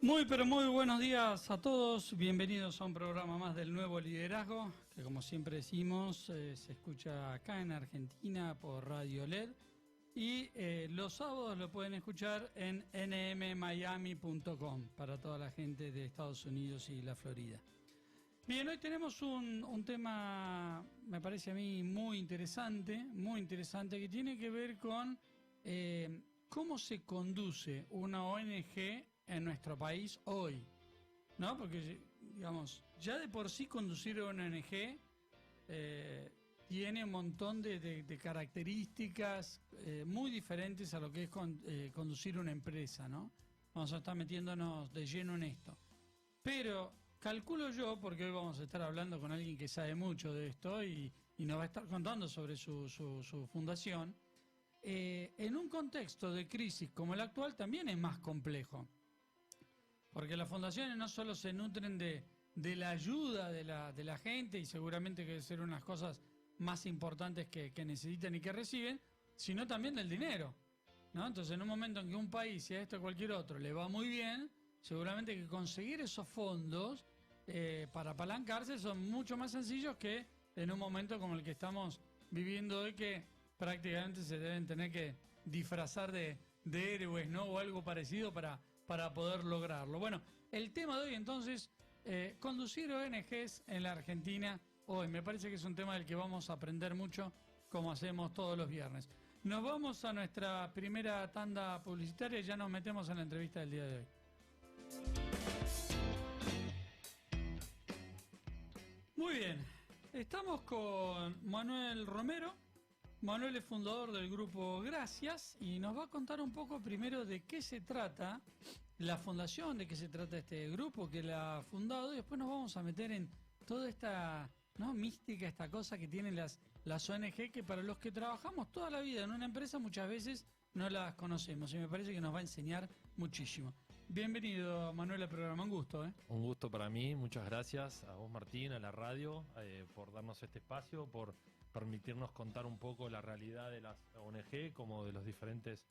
Muy, pero muy buenos días a todos. Bienvenidos a un programa más del Nuevo Liderazgo, que como siempre decimos, se escucha acá en Argentina por Radio LED. Y los sábados lo pueden escuchar en nmmiami.com para toda la gente de Estados Unidos y la Florida. Bien, hoy tenemos un tema, me parece a mí muy interesante, que tiene que ver con cómo se conduce una ONG en nuestro país hoy, ¿no? Porque, digamos, ya de por sí conducir una ONG tiene un montón de características muy diferentes a lo que es conducir una empresa, ¿no? Vamos a estar metiéndonos de lleno en esto. Pero calculo yo, porque hoy vamos a estar hablando con alguien que sabe mucho de esto y nos va a estar contando sobre su fundación, en un contexto de crisis como el actual también es más complejo. Porque las fundaciones no solo se nutren de la ayuda de la gente, y seguramente que debe ser unas cosas más importantes que necesitan y que reciben, sino también del dinero, ¿no? Entonces, en un momento en que un país, y a esto cualquier otro, le va muy bien, seguramente que conseguir esos fondos para apalancarse son mucho más sencillos que en un momento como el que estamos viviendo hoy, que prácticamente se deben tener que disfrazar de héroes, ¿no? O algo parecido para poder lograrlo. Bueno, el tema de hoy entonces, conducir ONGs en la Argentina hoy. Me parece que es un tema del que vamos a aprender mucho, como hacemos todos los viernes. Nos vamos a nuestra primera tanda publicitaria y ya nos metemos en la entrevista del día de hoy. Muy bien, estamos con Manuel Romero. Manuel es fundador del grupo Gracias y nos va a contar un poco primero de qué se trata la fundación, de qué se trata este grupo que la ha fundado, y después nos vamos a meter en toda esta, ¿no?, mística, esta cosa que tienen las ONG, que para los que trabajamos toda la vida en una empresa muchas veces no las conocemos, y me parece que nos va a enseñar muchísimo. Bienvenido, Manuel, al programa. Un gusto, ¿eh? Un gusto para mí, muchas gracias a vos, Martín, a la radio, por darnos este espacio, por permitirnos contar un poco la realidad de las ONG, como de los diferentes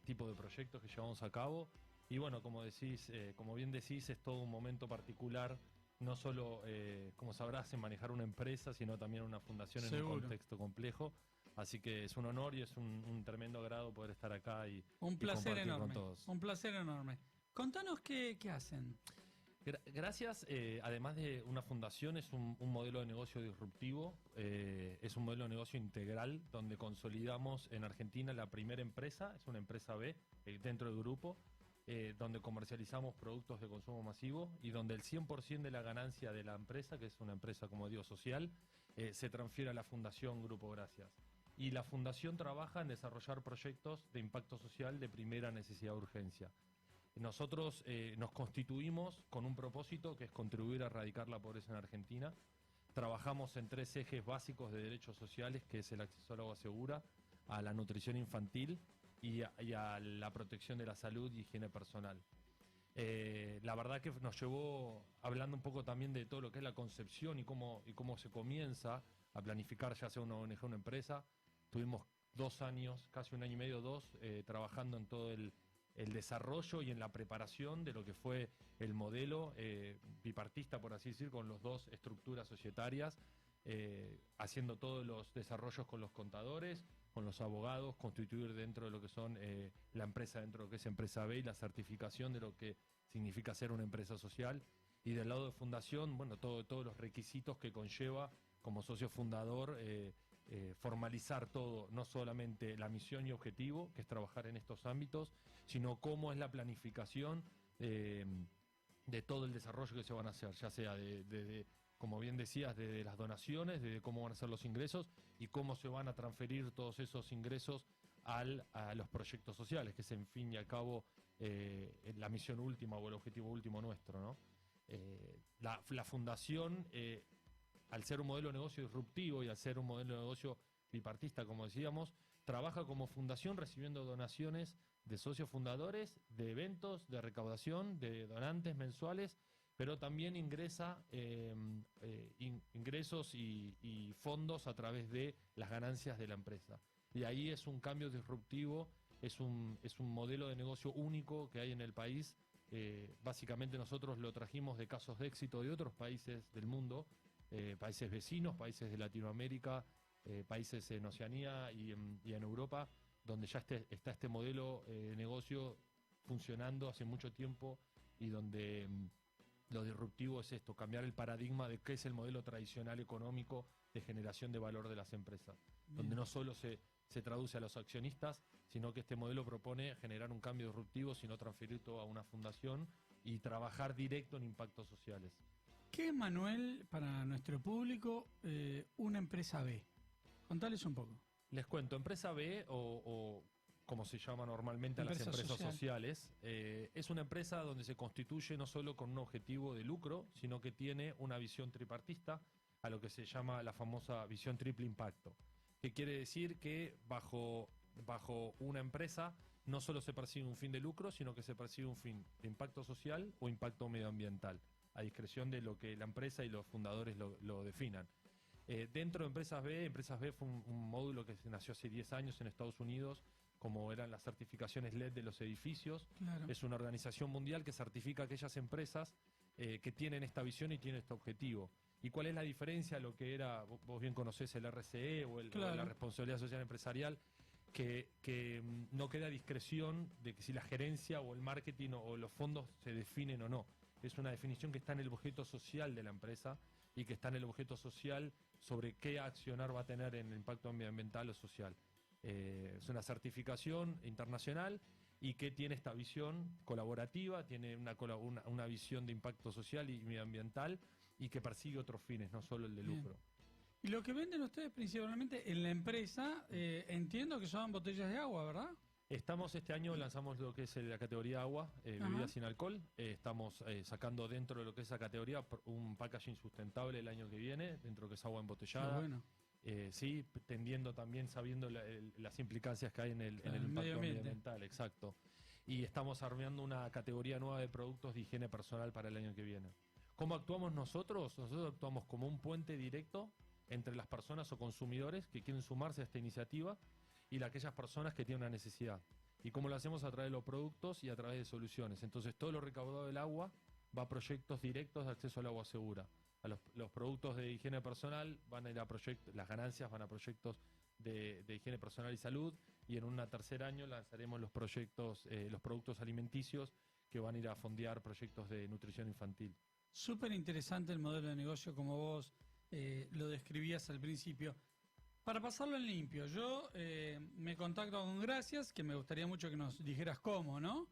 tipos de proyectos que llevamos a cabo. Y bueno, como decís, como bien decís, es todo un momento particular, no solo, como sabrás, en manejar una empresa, sino también una fundación en un Seguro. contexto complejo. Así que es un honor y es un tremendo agrado poder estar acá Un y placer compartir con enorme, todos. un placer enorme. Contanos qué hacen. Gracias, además de una fundación, es un modelo de negocio disruptivo, es un modelo de negocio integral donde consolidamos en Argentina la primera empresa, es una empresa B dentro del grupo, donde comercializamos productos de consumo masivo y donde el 100% de la ganancia de la empresa, que es una empresa, como digo, social, se transfiere a la Fundación Grupo Gracias. Y la fundación trabaja en desarrollar proyectos de impacto social de primera necesidad de urgencia. Nosotros nos constituimos con un propósito que es contribuir a erradicar la pobreza en Argentina. Trabajamos en 3 ejes básicos de derechos sociales, que es el acceso al agua segura, a la nutrición infantil y a la protección de la salud y higiene personal. La verdad que nos llevó, hablando un poco también de todo lo que es la concepción y cómo se comienza a planificar, ya sea una ONG o una empresa. Tuvimos 2 años, casi 1 año y medio, 2, trabajando en todo el desarrollo y en la preparación de lo que fue el modelo bipartista, por así decir, con las 2 estructuras societarias, haciendo todos los desarrollos con los contadores, con los abogados, constituir dentro de lo que son la empresa, dentro de lo que es empresa B, y la certificación de lo que significa ser una empresa social. Y del lado de fundación, bueno, todos los requisitos que conlleva como socio fundador, formalizar todo, no solamente la misión y objetivo, que es trabajar en estos ámbitos, sino cómo es la planificación de todo el desarrollo que se van a hacer, ya sea como bien decías, de las donaciones, de cómo van a ser los ingresos y cómo se van a transferir todos esos ingresos a los proyectos sociales, que es en fin y al cabo la misión última o el objetivo último nuestro, ¿no? La fundación, al ser un modelo de negocio disruptivo y al ser un modelo de negocio bipartista, como decíamos, trabaja como fundación recibiendo donaciones de socios fundadores, de eventos, de recaudación, de donantes mensuales, pero también ingresa ingresos y fondos a través de las ganancias de la empresa. Y ahí es un cambio disruptivo, es un modelo de negocio único que hay en el país, Básicamente nosotros lo trajimos de casos de éxito de otros países del mundo, países vecinos, países de Latinoamérica, países en Oceanía y en Europa, donde ya está este modelo de negocio funcionando hace mucho tiempo y donde lo disruptivo es esto, cambiar el paradigma de qué es el modelo tradicional económico de generación de valor de las empresas, donde no solo se traduce a los accionistas, sino que este modelo propone generar un cambio disruptivo, sino transferir todo a una fundación y trabajar directo en impactos sociales. ¿Qué es, Manuel, para nuestro público, una empresa B? Contales un poco. Les cuento, empresa B o como se llama normalmente a las empresas sociales, es una empresa donde se constituye no solo con un objetivo de lucro, sino que tiene una visión tripartista, a lo que se llama la famosa visión triple impacto, que quiere decir que bajo una empresa no solo se persigue un fin de lucro, sino que se persigue un fin de impacto social o impacto medioambiental, a discreción de lo que la empresa y los fundadores lo definan. Dentro de Empresas B fue un módulo que nació hace 10 años en Estados Unidos, como eran las certificaciones LED de los edificios. Claro. Es una organización mundial que certifica aquellas empresas que tienen esta visión y tienen este objetivo. ¿Y cuál es la diferencia a lo que era, vos bien conocés el RCE o la responsabilidad social empresarial? Que no queda discreción de que si la gerencia o el marketing o los fondos se definen o no. Es una definición que está en el objeto social de la empresa y que está en el objeto social sobre qué accionar va a tener en el impacto medioambiental o social. Es una certificación internacional y que tiene esta visión colaborativa, tiene una visión de impacto social y medioambiental y que persigue otros fines, no solo el de lucro. Y lo que venden ustedes principalmente en la empresa, entiendo que son botellas de agua, ¿verdad? Este año lanzamos lo que es la categoría agua, bebidas sin alcohol. Estamos sacando dentro de lo que es esa categoría un packaging sustentable el año que viene, dentro de lo que es agua embotellada. Bueno. Sí, tendiendo también, sabiendo las implicancias que hay en el impacto medioambiental, exacto. Y estamos armando una categoría nueva de productos de higiene personal para el año que viene. ¿Cómo actuamos nosotros? Nosotros actuamos como un puente directo entre las personas o consumidores que quieren sumarse a esta iniciativa y aquellas personas que tienen una necesidad. ¿Y cómo lo hacemos? A través de los productos y a través de soluciones. Entonces todo lo recaudado del agua va a proyectos directos de acceso al agua segura. Los productos de higiene personal van a ir a proyectos, las ganancias van a proyectos de higiene personal y salud, y en un tercer año lanzaremos los productos alimenticios que van a ir a fondear proyectos de nutrición infantil. Súper interesante el modelo de negocio como vos lo describías al principio. Para pasarlo en limpio, yo me contacto con Gracias, que me gustaría mucho que nos dijeras cómo, ¿no?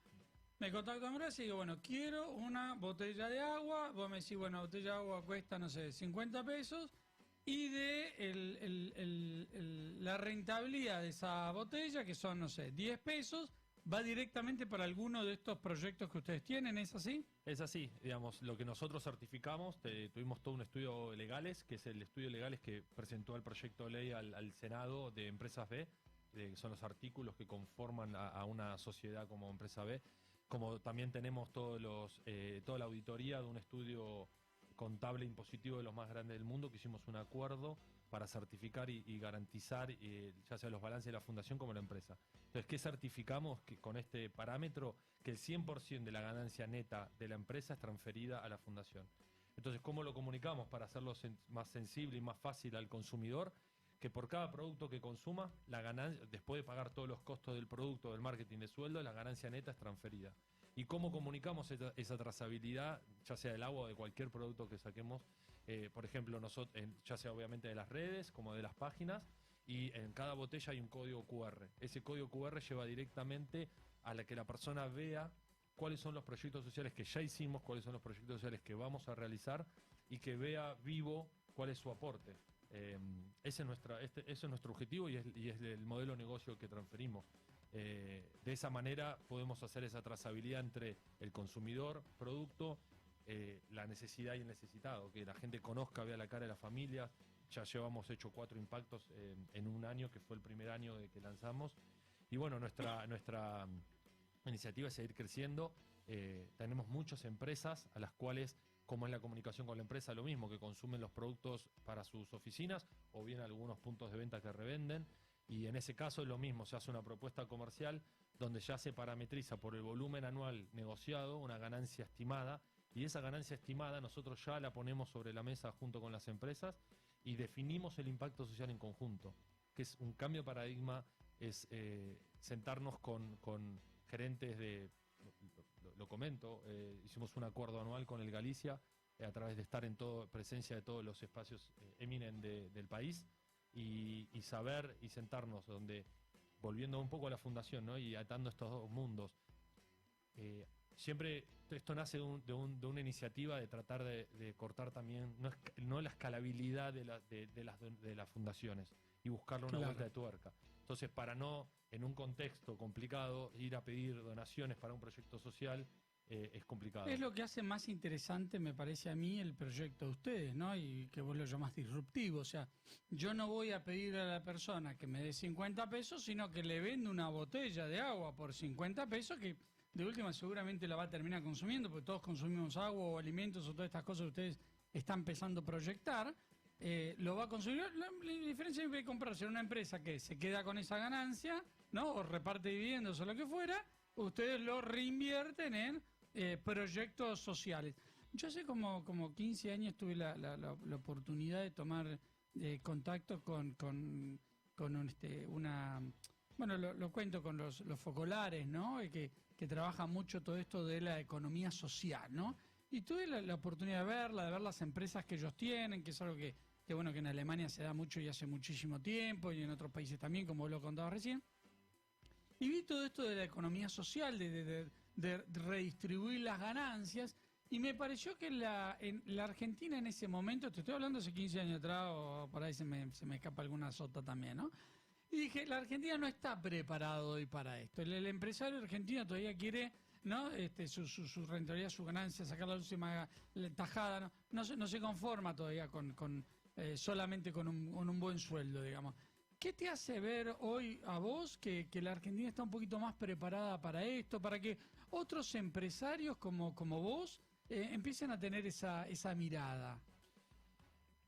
Me contacto con Gracias y digo, bueno, quiero una botella de agua. Vos me decís, bueno, botella de agua cuesta, no sé, 50 pesos. Y de la rentabilidad de esa botella, que son, no sé, 10 pesos, va directamente para alguno de estos proyectos que ustedes tienen, ¿es así? Es así, digamos, lo que nosotros certificamos, tuvimos todo un estudio de legales, que es el estudio de legales que presentó el proyecto de ley al Senado de Empresas B, que son los artículos que conforman a una sociedad como Empresa B, como también tenemos toda la auditoría de un estudio contable impositivo de los más grandes del mundo, que hicimos un acuerdo para certificar y garantizar ya sea los balances de la fundación como la empresa. Entonces, ¿qué certificamos? Que con este parámetro, que el 100% de la ganancia neta de la empresa es transferida a la fundación. Entonces, ¿cómo lo comunicamos para hacerlo más sensible y más fácil al consumidor? Que por cada producto que consuma, la ganancia, después de pagar todos los costos del producto, del marketing, de sueldo, la ganancia neta es transferida. ¿Y cómo comunicamos esa trazabilidad, ya sea del agua o de cualquier producto que saquemos? Por ejemplo, nosotros, ya sea obviamente de las redes como de las páginas, y en cada botella hay un código QR. Ese código QR lleva directamente a la que la persona vea cuáles son los proyectos sociales que ya hicimos, cuáles son los proyectos sociales que vamos a realizar, y que vea vivo cuál es su aporte. Ese es nuestro objetivo y es el modelo de negocio que transferimos. De esa manera podemos hacer esa trazabilidad entre el consumidor, producto, la necesidad y el necesitado, que la gente conozca, vea la cara de la familia. Ya llevamos hecho 4 impactos en un año, que fue el primer año de que lanzamos. Y bueno, nuestra iniciativa es seguir creciendo. Tenemos muchas empresas a las cuales, como es la comunicación con la empresa, lo mismo, que consumen los productos para sus oficinas o bien algunos puntos de venta que revenden. Y en ese caso es lo mismo, se hace una propuesta comercial donde ya se parametriza por el volumen anual negociado una ganancia estimada, y esa ganancia estimada nosotros ya la ponemos sobre la mesa junto con las empresas y definimos el impacto social en conjunto, que es un cambio de paradigma, es sentarnos con gerentes lo comento, hicimos un acuerdo anual con el Galicia a través de estar en presencia de todos los espacios eminentes del país y saber y sentarnos donde, volviendo un poco a la fundación, ¿no? Y atando estos dos mundos, siempre esto nace de una iniciativa de tratar de cortar también, no la escalabilidad de las fundaciones y buscarle una vuelta de tuerca. Entonces, para no, en un contexto complicado, ir a pedir donaciones para un proyecto social es complicado. Es lo que hace más interesante, me parece a mí, el proyecto de ustedes, ¿no? Y que vos lo llamás disruptivo. O sea, yo no voy a pedir a la persona que me dé 50 pesos, sino que le vendo una botella de agua por 50 pesos que de última seguramente la va a terminar consumiendo, porque todos consumimos agua o alimentos o todas estas cosas que ustedes están empezando a proyectar. Lo va a consumir. La diferencia es que comprarse en una empresa que se queda con esa ganancia, ¿no? O reparte dividendos o lo que fuera, ustedes lo reinvierten en proyectos sociales. Yo hace como 15 años tuve la oportunidad de tomar contacto con una... Bueno, lo cuento con los focolares, ¿no? Que trabaja mucho todo esto de la economía social, ¿no? Y tuve la oportunidad de ver las empresas que ellos tienen, que es algo que bueno, que en Alemania se da mucho y hace muchísimo tiempo, y en otros países también, como vos lo contabas recién. Y vi todo esto de la economía social, de redistribuir las ganancias, y me pareció que en la Argentina en ese momento, te estoy hablando hace 15 años atrás, o por ahí se me escapa alguna sota también, ¿no? Y dije, la Argentina no está preparado hoy para esto. El empresario argentino todavía quiere, ¿no? Su rentabilidad, su ganancia, sacar la última tajada, no se conforma todavía solamente con un buen sueldo, digamos. ¿Qué te hace ver hoy a vos que la Argentina está un poquito más preparada para esto, para que otros empresarios como vos empiecen a tener esa mirada?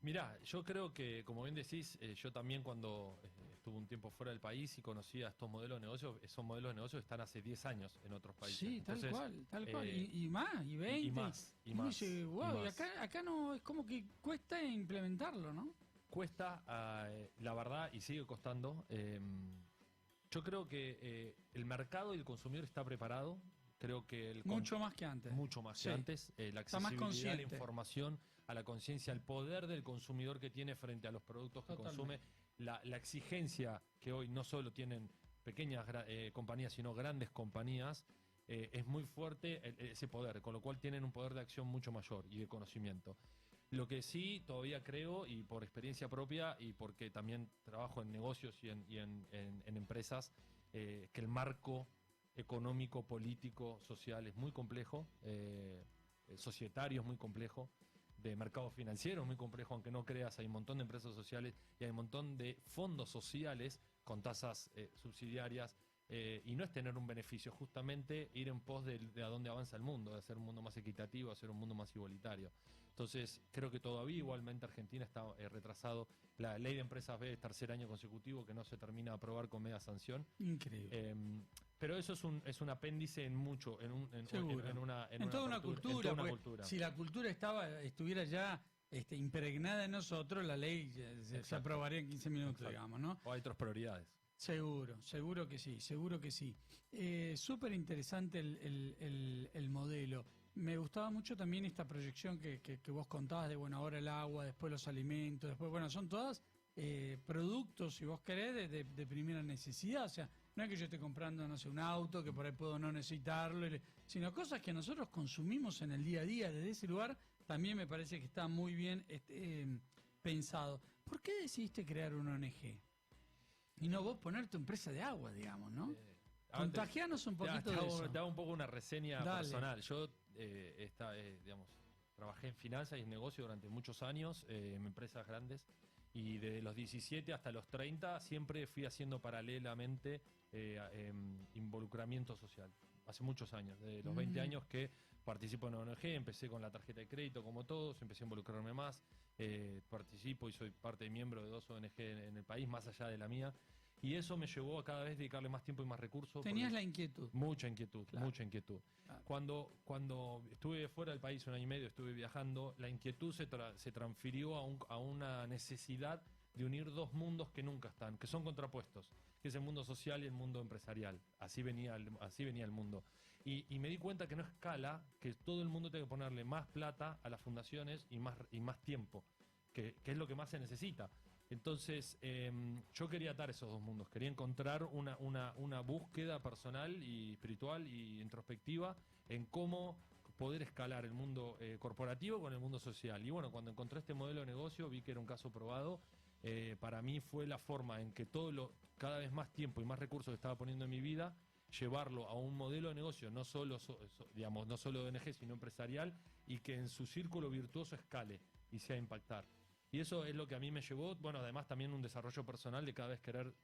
Mirá, yo creo que, como bien decís, yo también cuando estuve un tiempo fuera del país y conocía estos modelos de negocios, esos modelos de negocios están hace 10 años en otros países. Sí, entonces, tal cual. Y más, y 20. Y más. Y dice, wow, y acá no, es como que cuesta implementarlo, ¿no? Cuesta, la verdad, y sigue costando. Yo creo que el mercado y el consumidor está preparado. Creo que mucho más que antes. Mucho más que antes. La accesibilidad a la información, a la conciencia, al poder del consumidor que tiene frente a los productos que consume, la exigencia que hoy no solo tienen pequeñas compañías, sino grandes compañías, es muy fuerte ese poder, con lo cual tienen un poder de acción mucho mayor y de conocimiento. Lo que sí todavía creo, y por experiencia propia, y porque también trabajo en negocios y en empresas, que el marco económico, político, social es muy complejo, societario es muy complejo, de mercado financiero es muy complejo, aunque no creas, hay un montón de empresas sociales y hay un montón de fondos sociales con tasas subsidiarias, y no es tener un beneficio, justamente ir en pos de a dónde avanza el mundo, de hacer un mundo más equitativo, hacer un mundo más igualitario. Entonces, creo que todavía igualmente Argentina está retrasado. La ley de empresas B es tercer año consecutivo que no se termina de aprobar con media sanción. Increíble. Pero eso es un apéndice en mucho, en toda una cultura. Si la cultura estuviera ya impregnada en nosotros, la ley se aprobaría en 15 minutos, exacto, digamos, ¿no? O hay otras prioridades. Seguro que sí. Súper interesante el modelo. Me gustaba mucho también esta proyección que vos contabas de, bueno, ahora el agua, después los alimentos, después, bueno, son todas productos, si vos querés, de primera necesidad. O sea, no es que yo esté comprando, no sé, un auto, que por ahí puedo no necesitarlo, sino cosas que nosotros consumimos en el día a día. Desde ese lugar también me parece que está muy bien pensado. ¿Por qué decidiste crear una ONG? Y no vos poner tu empresa de agua, digamos, ¿no? Contagianos un poquito de eso. Te hago un poco una reseña personal. Yo digamos, trabajé en finanzas y en negocio durante muchos años, en empresas grandes, y de los 17 hasta los 30 siempre fui haciendo paralelamente involucramiento social. Hace muchos años, de los 20 años que participo en ONG, empecé con la tarjeta de crédito como todos, empecé a involucrarme más, participo y soy parte de miembro de 2 ONG en el país, más allá de la mía. Y eso me llevó a cada vez dedicarle más tiempo y más recursos. Tenías la inquietud. Mucha inquietud, claro. mucha inquietud. Claro. Cuando estuve fuera del país 1 año y medio, estuve viajando, la inquietud se transfirió a una necesidad de unir dos mundos que nunca están, que son contrapuestos, que es el mundo social y el mundo empresarial. Así venía el mundo. Y me di cuenta que no escala, que todo el mundo tiene que ponerle más plata a las fundaciones y más tiempo, que es lo que más se necesita. Entonces, yo quería atar esos dos mundos, quería encontrar una búsqueda personal y espiritual y introspectiva en cómo poder escalar el mundo corporativo con el mundo social. Y bueno, cuando encontré este modelo de negocio, vi que era un caso probado. Para mí fue la forma en que cada vez más tiempo y más recursos que estaba poniendo en mi vida, llevarlo a un modelo de negocio no solo de ONG, sino empresarial, y que en su círculo virtuoso escale y sea impactar. Y eso es lo que a mí me llevó, bueno, además también un desarrollo personal de cada vez querer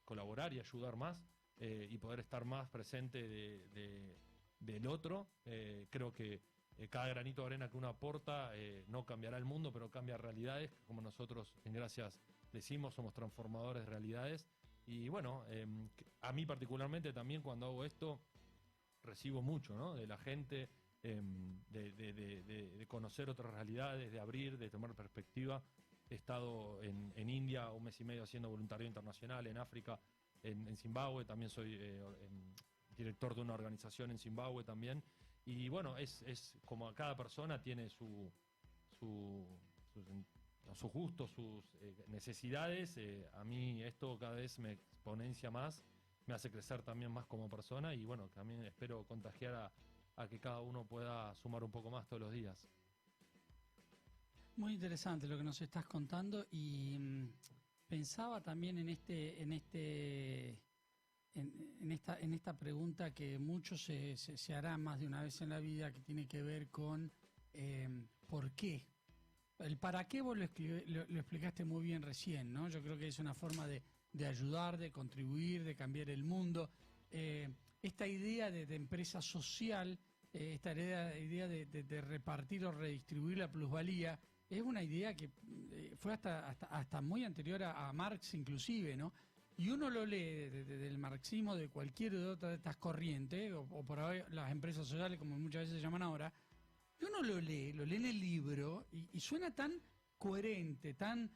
colaborar y ayudar más y poder estar más presente del otro. Creo que cada granito de arena que uno aporta no cambiará el mundo, pero cambia realidades, como nosotros en Gracias decimos, somos transformadores de realidades. Y bueno, a mí particularmente también cuando hago esto recibo mucho, ¿no?, de la gente, de conocer otras realidades, de abrir, de tomar perspectiva. He estado en India 1 mes y medio haciendo voluntariado internacional, en África, en Zimbabue, también soy director de una organización en Zimbabue también. Y bueno, es como cada persona tiene sus gustos, sus necesidades. A mí esto cada vez me exponencia más, me hace crecer también más como persona y bueno, también espero contagiar a que cada uno pueda sumar un poco más todos los días. Muy interesante lo que nos estás contando y pensaba también en esta pregunta que muchos se hará más de una vez en la vida, que tiene que ver con ¿por qué? El para qué vos lo explicaste muy bien recién, ¿no? Yo creo que es una forma de ayudar, de contribuir, de cambiar el mundo. Esta idea de empresa social, esta idea de repartir o redistribuir la plusvalía, es una idea que fue hasta muy anterior a Marx inclusive, ¿no? Y uno lo lee desde el marxismo, de cualquier de otras de estas corrientes, o por ahí las empresas sociales, como muchas veces se llaman ahora, y uno lo lee en el libro, y suena tan coherente, tan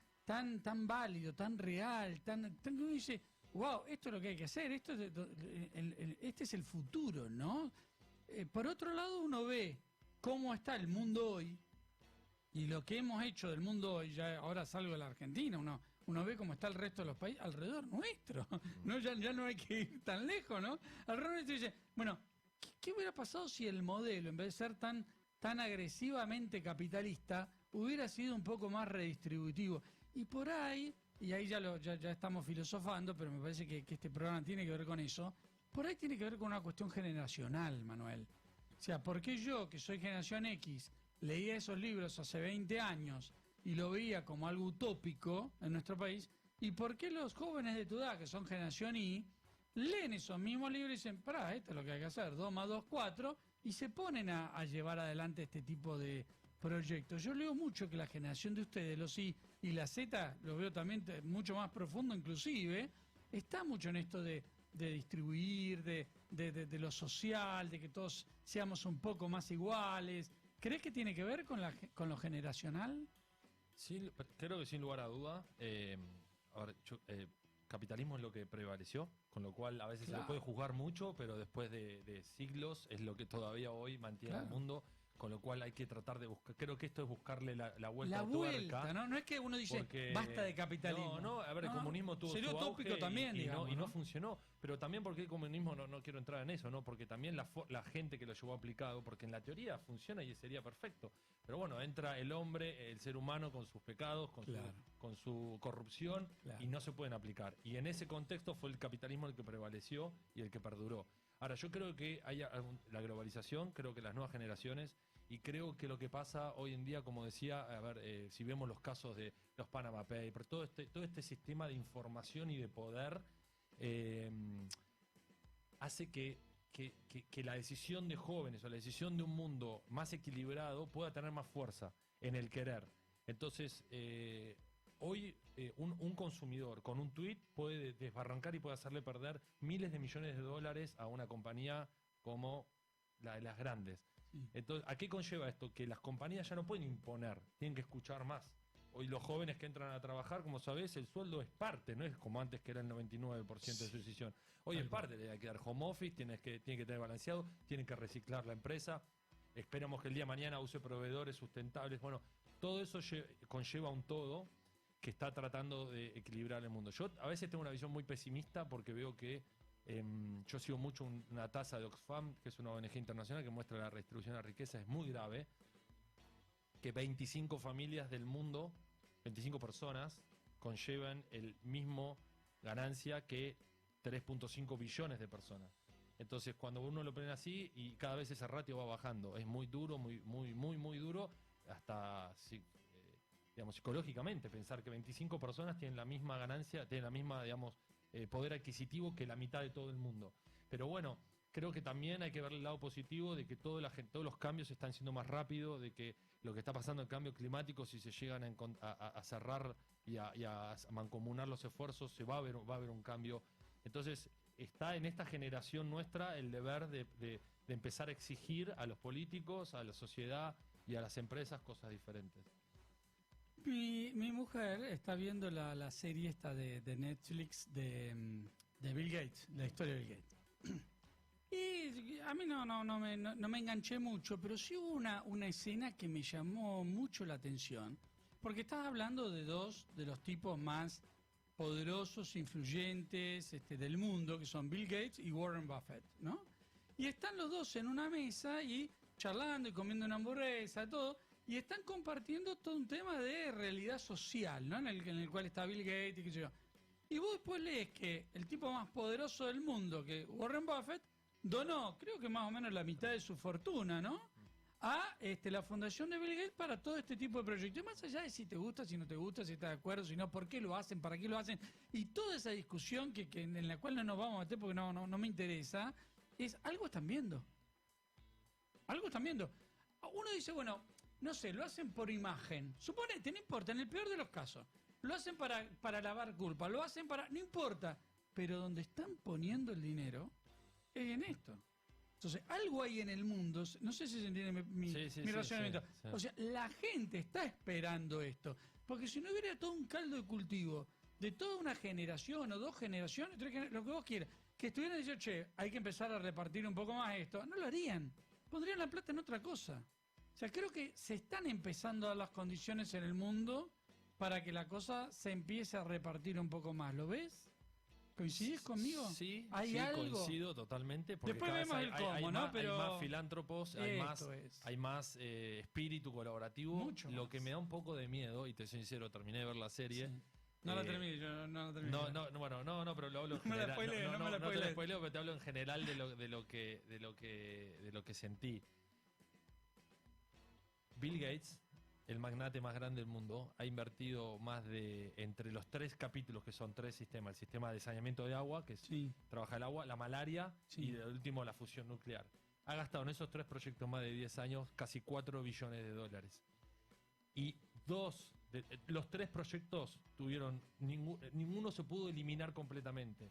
válido, tan real, que uno dice, wow, esto es lo que hay que hacer, este es el futuro, ¿no? Por otro lado, uno ve cómo está el mundo hoy, y lo que hemos hecho del mundo hoy, ya ahora salgo de la Argentina, uno ve cómo está el resto de los países alrededor nuestro, ¿no? Ya no hay que ir tan lejos, ¿no? Alrededor nuestro dice, bueno, ¿qué hubiera pasado si el modelo, en vez de ser tan agresivamente capitalista, hubiera sido un poco más redistributivo? Y por ahí, y ahí ya estamos filosofando, pero me parece que este programa tiene que ver con eso, por ahí tiene que ver con una cuestión generacional, Manuel. O sea, ¿por qué yo, que soy generación X, leía esos libros hace 20 años y lo veía como algo utópico en nuestro país? ¿Y por qué los jóvenes de tu edad, que son generación Y, leen esos mismos libros y dicen, pará, esto es lo que hay que hacer, 2 más 2, 4, y se ponen a llevar adelante este tipo de proyectos? Yo leo mucho que la generación de ustedes, los Y y la Z, lo veo también mucho más profundo inclusive, está mucho en esto de distribuir, de lo social, de que todos seamos un poco más iguales. ¿Crees que tiene que ver con lo generacional? Sí, creo que sin lugar a duda. Capitalismo es lo que prevaleció, con lo cual a veces se le puede juzgar mucho, pero después de siglos es lo que todavía hoy mantiene el mundo, con lo cual hay que tratar de buscar. Creo que esto es buscarle la vuelta a tuerca. ¿no? No es que uno dice, basta de capitalismo. No, a ver, el comunismo tuvo sería su utópico auge también, y digamos, no funcionó. Pero también porque el comunismo, no quiero entrar en eso, ¿no? Porque también la gente que lo llevó aplicado, porque en la teoría funciona y sería perfecto. Pero bueno, entra el hombre, el ser humano con sus pecados, con su corrupción, y no se pueden aplicar. Y en ese contexto fue el capitalismo el que prevaleció y el que perduró. Ahora, yo creo que hay la globalización, creo que las nuevas generaciones, y creo que lo que pasa hoy en día, como decía, a ver, si vemos los casos de los Panama Papers, todo este sistema de información y de poder hace que la decisión de jóvenes o la decisión de un mundo más equilibrado pueda tener más fuerza en el querer. Entonces, hoy un consumidor con un tuit puede desbarrancar y puede hacerle perder miles de millones de dólares a una compañía como la de las grandes. Entonces, ¿a qué conlleva esto? Que las compañías ya no pueden imponer, tienen que escuchar más. Hoy los jóvenes que entran a trabajar, como sabés, el sueldo es parte, no es como antes que era el 99% de su decisión. Hoy es parte, le hay que dar home office, tiene que tener balanceado, tienen que reciclar la empresa. Esperamos que el día de mañana use proveedores sustentables. Bueno, todo eso conlleva un todo que está tratando de equilibrar el mundo. Yo a veces tengo una visión muy pesimista porque veo que yo sigo mucho una tasa de Oxfam, que es una ONG internacional que muestra la redistribución de la riqueza, es muy grave, que 25 familias del mundo, 25 personas, conllevan el mismo ganancia que 3.5 billones de personas. Entonces, cuando uno lo pone así, y cada vez ese ratio va bajando, es muy duro, muy duro, hasta digamos, psicológicamente, pensar que 25 personas tienen la misma ganancia, tienen la misma, digamos, poder adquisitivo que la mitad de todo el mundo. Pero bueno, creo que también hay que ver el lado positivo de que todos los cambios están siendo más rápidos, de que lo que está pasando en el cambio climático, si se llegan a cerrar y a mancomunar los esfuerzos, va a haber un cambio. Entonces, está en esta generación nuestra el deber de empezar a exigir a los políticos, a la sociedad y a las empresas cosas diferentes. Mi mujer está viendo la serie esta de Netflix de Bill Gates, la historia de Bill Gates. Y a mí no me enganché mucho, pero sí hubo una escena que me llamó mucho la atención, porque estás hablando de dos de los tipos más poderosos, influyentes del mundo, que son Bill Gates y Warren Buffett, ¿no? Y están los dos en una mesa y charlando y comiendo una hamburguesa, todo, y están compartiendo todo un tema de realidad social, ¿no? En el cual está Bill Gates y qué sé yo. Y vos después lees que el tipo más poderoso del mundo, que Warren Buffett, donó, creo que más o menos la mitad de su fortuna, ¿no? A la fundación de Bill Gates para todo este tipo de proyectos. Más allá de si te gusta, si no te gusta, si estás de acuerdo, si no, por qué lo hacen, para qué lo hacen, y toda esa discusión que en la cual no nos vamos a meter porque no me interesa, es algo están viendo. Algo están viendo. Uno dice, bueno, no sé, lo hacen por imagen. Suponete, no importa, en el peor de los casos. Lo hacen para lavar culpa, lo hacen para... No importa. Pero donde están poniendo el dinero es en esto. Entonces, algo hay en el mundo, no sé si se entiende mi razonamiento. Sí. O sea, la gente está esperando esto. Porque si no hubiera todo un caldo de cultivo de toda una generación o 2 generaciones, 3 generaciones, lo que vos quieras, que estuvieran diciendo, che, hay que empezar a repartir un poco más esto, no lo harían. Pondrían la plata en otra cosa. O sea, creo que se están empezando a dar las condiciones en el mundo para que la cosa se empiece a repartir un poco más. ¿Lo ves? ¿Coincidís conmigo? Sí, ¿Hay algo? Coincido totalmente. Porque después vemos el cómo, ¿no? Pero hay más filántropos, hay más espíritu colaborativo. Mucho lo más. que me da un poco de miedo, y te soy sincero, terminé de ver la serie. Sí. No la terminé, yo no la terminé. No, pero lo hablo en general. No te la spoileo, pero te hablo en general de lo que sentí. Bill Gates, el magnate más grande del mundo, ha invertido más de, entre los 3 capítulos, que son 3 sistemas, el sistema de saneamiento de agua, que trabaja el agua, la malaria y el último la fusión nuclear. Ha gastado en esos 3 proyectos más de 10 años casi 4 billones de dólares. Y los 3 proyectos tuvieron, ninguno se pudo eliminar completamente.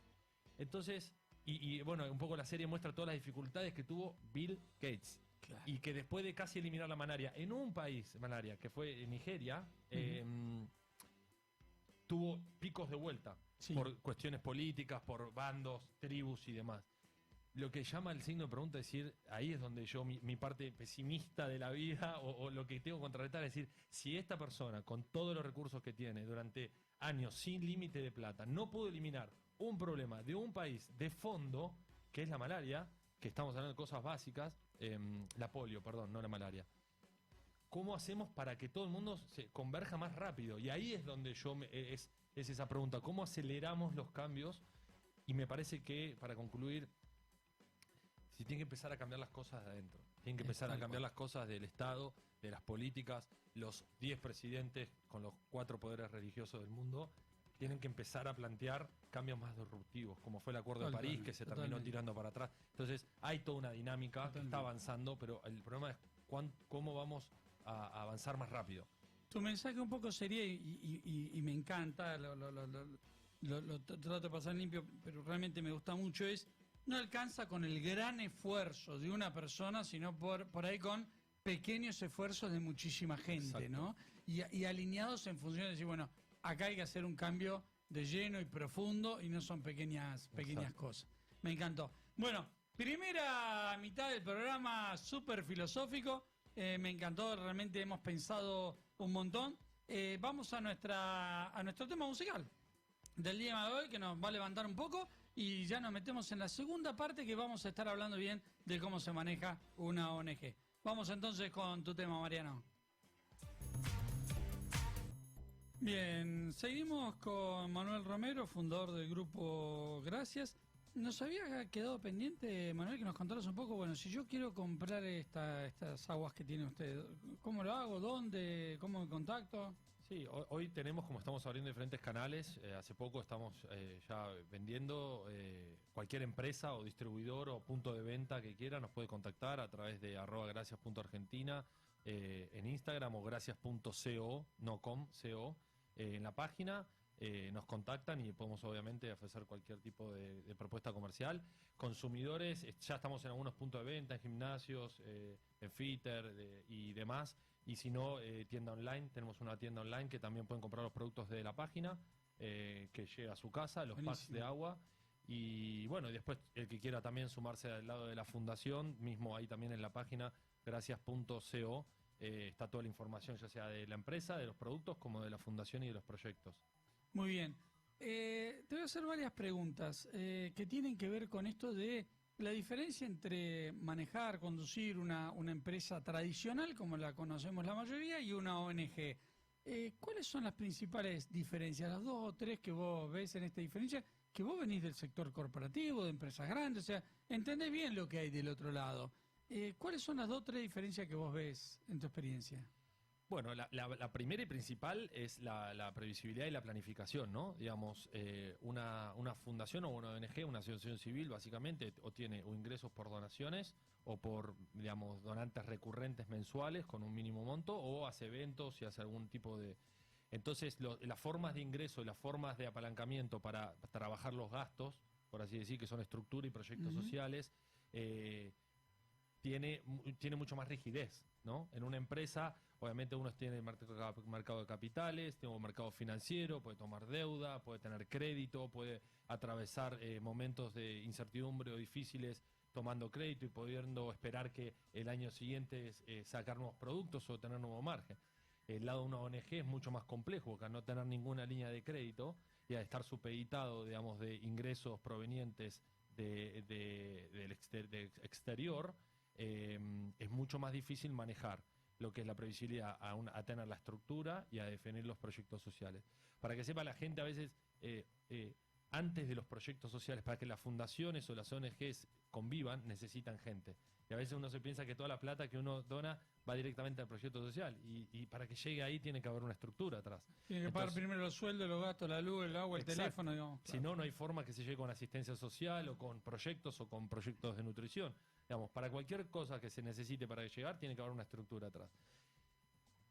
Entonces, y bueno, un poco la serie muestra todas las dificultades que tuvo Bill Gates. Claro. Y que después de casi eliminar la malaria en un país, malaria, que fue en Nigeria, tuvo picos de vuelta por cuestiones políticas, por bandos, tribus y demás. Lo que llama el signo de pregunta es decir, ahí es donde yo, mi parte pesimista de la vida o lo que tengo que contrarrestar es decir, si esta persona con todos los recursos que tiene durante años sin límite de plata no pudo eliminar un problema de un país de fondo, que es la malaria, que estamos hablando de cosas básicas, la polio, perdón, no la malaria. ¿Cómo hacemos para que todo el mundo se converja más rápido? Y ahí es donde es esa pregunta, ¿cómo aceleramos los cambios? Y me parece que, para concluir, si tienen que empezar a cambiar las cosas de adentro, tienen que empezar a cambiar las cosas del Estado, de las políticas, los 10 presidentes con los 4 poderes religiosos del mundo, tienen que empezar a plantear cambios más disruptivos, como fue el Acuerdo de París, que se terminó tirando para atrás. Entonces, hay toda una dinámica que está avanzando, pero el problema es cómo vamos a avanzar más rápido. Tu mensaje un poco sería, y me encanta, lo trato de pasar limpio, pero realmente me gusta mucho, es no alcanza con el gran esfuerzo de una persona, sino por ahí con pequeños esfuerzos de muchísima gente, Exacto. ¿no? Y alineados en función de decir, bueno, acá hay que hacer un cambio de lleno y profundo y no son pequeñas cosas. Me encantó. Bueno, primera mitad del programa súper filosófico. Me encantó, realmente hemos pensado un montón. Vamos a nuestro tema musical del día de hoy, que nos va a levantar un poco, y ya nos metemos en la segunda parte, que vamos a estar hablando bien de cómo se maneja una ONG. Vamos entonces con tu tema, Mariano. Bien, seguimos con Manuel Romero, fundador del grupo Gracias. Nos había quedado pendiente, Manuel, que nos contaras un poco, bueno, si yo quiero comprar estas aguas que tiene usted, ¿cómo lo hago? ¿Dónde? ¿Cómo me contacto? Sí, hoy tenemos, como estamos abriendo diferentes canales, hace poco estamos ya vendiendo, cualquier empresa o distribuidor o punto de venta que quiera nos puede contactar a través de @gracias.argentina en Instagram o gracias.co, no com, co, en la página. Nos contactan y podemos obviamente ofrecer cualquier tipo de propuesta comercial. Consumidores, ya estamos en algunos puntos de venta, en gimnasios, en Fitter y demás. Y si no, tienda online, tenemos una tienda online que también pueden comprar los productos de la página, que llega a su casa, los packs de agua. Y bueno, después el que quiera también sumarse al lado de la fundación, mismo ahí también en la página gracias.co, está toda la información, ya sea de la empresa, de los productos, como de la fundación y de los proyectos. Muy bien. Te voy a hacer varias preguntas que tienen que ver con esto de la diferencia entre manejar, conducir una empresa tradicional, como la conocemos la mayoría, y una ONG. ¿Cuáles son las principales diferencias? Las dos o tres que vos ves en esta diferencia, que vos venís del sector corporativo, de empresas grandes, o sea, entendés bien lo que hay del otro lado. ¿Cuáles son las dos o tres diferencias que vos ves en tu experiencia? Bueno, la primera y principal es la previsibilidad y la planificación, ¿no? Digamos, una fundación o una ONG, una asociación civil, básicamente, o tiene ingresos por donaciones o por, digamos, donantes recurrentes mensuales con un mínimo monto, o hace eventos y hace algún tipo de... Entonces, las formas de ingreso y las formas de apalancamiento para trabajar los gastos, por así decir, que son estructura y proyectos sociales, tiene mucho más rigidez, ¿no? En una empresa, obviamente uno tiene mercado de capitales, tiene un mercado financiero, puede tomar deuda, puede tener crédito, puede atravesar momentos de incertidumbre o difíciles tomando crédito y pudiendo esperar que el año siguiente sacar nuevos productos o tener nuevo margen. El lado de una ONG es mucho más complejo, porque al no tener ninguna línea de crédito y al estar supeditado, digamos, de ingresos provenientes del exterior, es mucho más difícil manejar lo que es la previsibilidad a tener la estructura y a definir los proyectos sociales. Para que sepa la gente, a veces, antes de los proyectos sociales, para que las fundaciones o las ONGs convivan, necesitan gente. Y a veces uno se piensa que toda la plata que uno dona va directamente al proyecto social. Y para que llegue ahí tiene que haber una estructura atrás. Tiene que pagar primero los sueldos, los gastos, la luz, el agua, el teléfono. Digamos, claro. Si no, no hay forma que se llegue con asistencia social o con proyectos de nutrición. Digamos, para cualquier cosa que se necesite para llegar, tiene que haber una estructura atrás.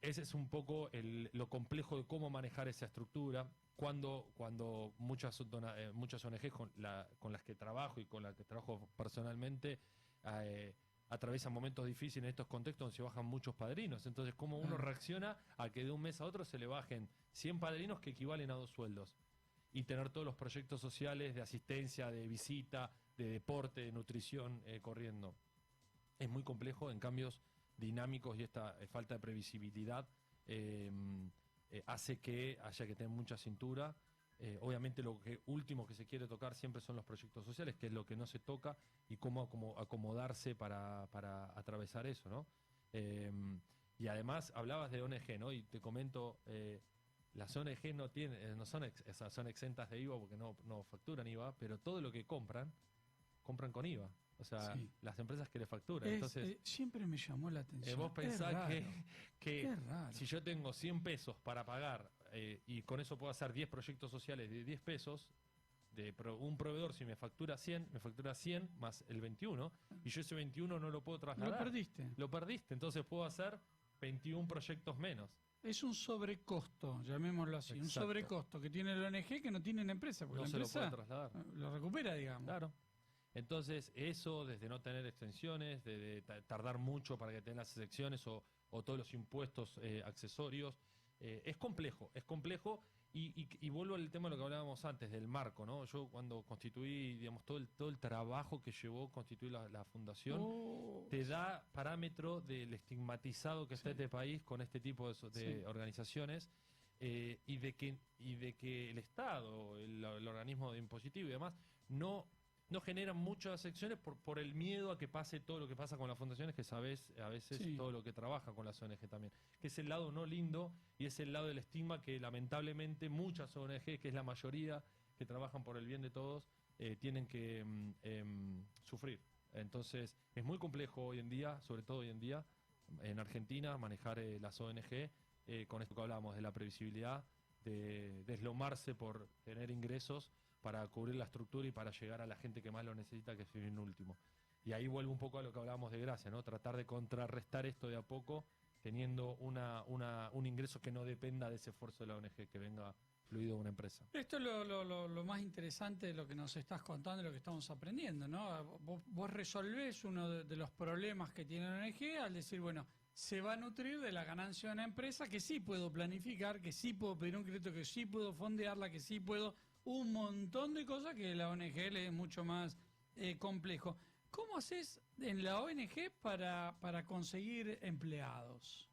Ese es un poco lo complejo de cómo manejar esa estructura. Cuando muchas ONG con las que trabajo y con las que trabajo personalmente atraviesan momentos difíciles en estos contextos donde se bajan muchos padrinos. Entonces, ¿cómo uno reacciona a que de un mes a otro se le bajen 100 padrinos que equivalen a 2 sueldos? Y tener todos los proyectos sociales de asistencia, de visita, de deporte, de nutrición corriendo. Es muy complejo en cambios dinámicos, y esta falta de previsibilidad hace que haya que tener mucha cintura. Obviamente lo último que se quiere tocar siempre son los proyectos sociales, que es lo que no se toca, y cómo acomodarse para atravesar eso, ¿no? Y además hablabas de ONG, ¿no? Y te comento, las ONG son exentas de IVA porque no facturan IVA, pero todo lo que compran con IVA. O sea, las empresas que le facturan. Entonces, siempre me llamó la atención. Vos pensás que raro. Si yo tengo 100 pesos para pagar y con eso puedo hacer 10 proyectos sociales de 10 pesos, un proveedor, si me factura 100 más el 21, y yo ese 21 no lo puedo trasladar. Lo perdiste. Lo perdiste, entonces puedo hacer 21 proyectos menos. Es un sobrecosto, llamémoslo así, Exacto. un sobrecosto que tiene la ONG que no tiene la empresa, porque No la se lo empresa puede trasladar. lo recupera, digamos. Claro. Entonces, eso, desde no tener extensiones, tardar mucho para que tengan las excepciones o todos los impuestos accesorios, es complejo. Y vuelvo al tema de lo que hablábamos antes, del marco, ¿no? Yo cuando constituí, digamos, todo el trabajo que llevó constituir la fundación, te da parámetro del estigmatizado que está este país con este tipo de organizaciones, y de que el Estado, el organismo de impositivo y demás, no generan muchas secciones por el miedo a que pase todo lo que pasa con las fundaciones, que sabes a veces todo lo que trabaja con las ONG también, que es el lado no lindo y es el lado del estigma que lamentablemente muchas ONG, que es la mayoría que trabajan por el bien de todos, tienen que sufrir. Entonces es muy complejo hoy en día, sobre todo hoy en día en Argentina, manejar las ONG, con esto que hablábamos de la previsibilidad, de deslomarse por tener ingresos para cubrir la estructura y para llegar a la gente que más lo necesita, que es el último. Y ahí vuelvo un poco a lo que hablábamos de Gracia, ¿no? Tratar de contrarrestar esto de a poco, teniendo un ingreso que no dependa de ese esfuerzo de la ONG, que venga fluido de una empresa. Esto es lo más interesante de lo que nos estás contando, de lo que estamos aprendiendo, ¿no? Vos resolvés uno de los problemas que tiene la ONG al decir, bueno, se va a nutrir de la ganancia de una empresa que sí puedo planificar, que sí puedo pedir un crédito, que sí puedo fondearla, que sí puedo un montón de cosas que la ONG le es mucho más complejo. ¿Cómo haces en la ONG para conseguir empleados?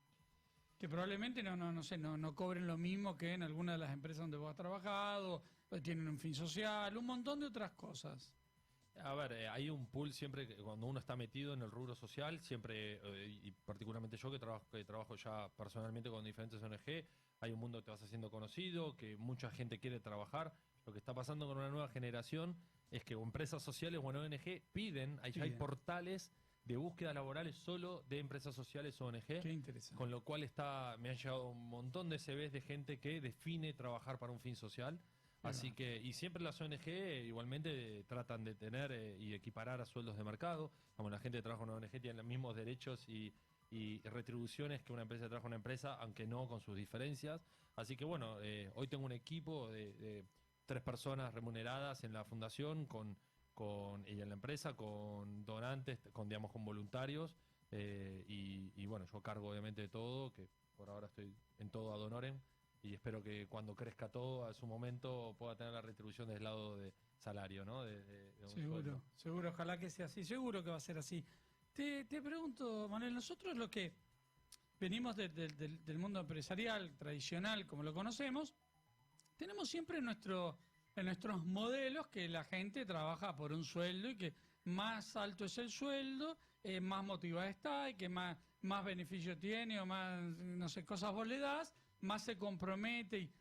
Que probablemente no cobren lo mismo que en alguna de las empresas donde vos has trabajado, tienen un fin social, un montón de otras cosas. A ver, hay un pool siempre, que cuando uno está metido en el rubro social, siempre, y particularmente yo que trabajo ya personalmente con diferentes ONG, hay un mundo que te vas haciendo conocido, que mucha gente quiere trabajar. Lo que está pasando con una nueva generación es que empresas sociales o ONG piden, hay portales de búsqueda laborales solo de empresas sociales o ONG. Qué interesante. Con lo cual me han llegado un montón de CVs de gente que define trabajar para un fin social. Así que, y siempre las ONG igualmente tratan de tener y equiparar a sueldos de mercado. Como la gente que trabaja en una ONG tiene los mismos derechos y retribuciones que una empresa que trabaja en una empresa, aunque no con sus diferencias. Así que bueno, hoy tengo un equipo de 3 personas remuneradas en la fundación y en la empresa, con donantes, con voluntarios, y bueno, yo cargo obviamente de todo, que por ahora estoy en todo ad honorem, y espero que cuando crezca todo a su momento pueda tener la retribución del lado de salario, ¿no? De Seguro, ojalá que sea así, seguro que va a ser así. Te pregunto, Manuel, nosotros lo que venimos del mundo empresarial tradicional, como lo conocemos, tenemos siempre en nuestros modelos que la gente trabaja por un sueldo y que más alto es el sueldo, más motivada está y que más beneficio tiene o más, no sé, cosas vos le das, más se compromete.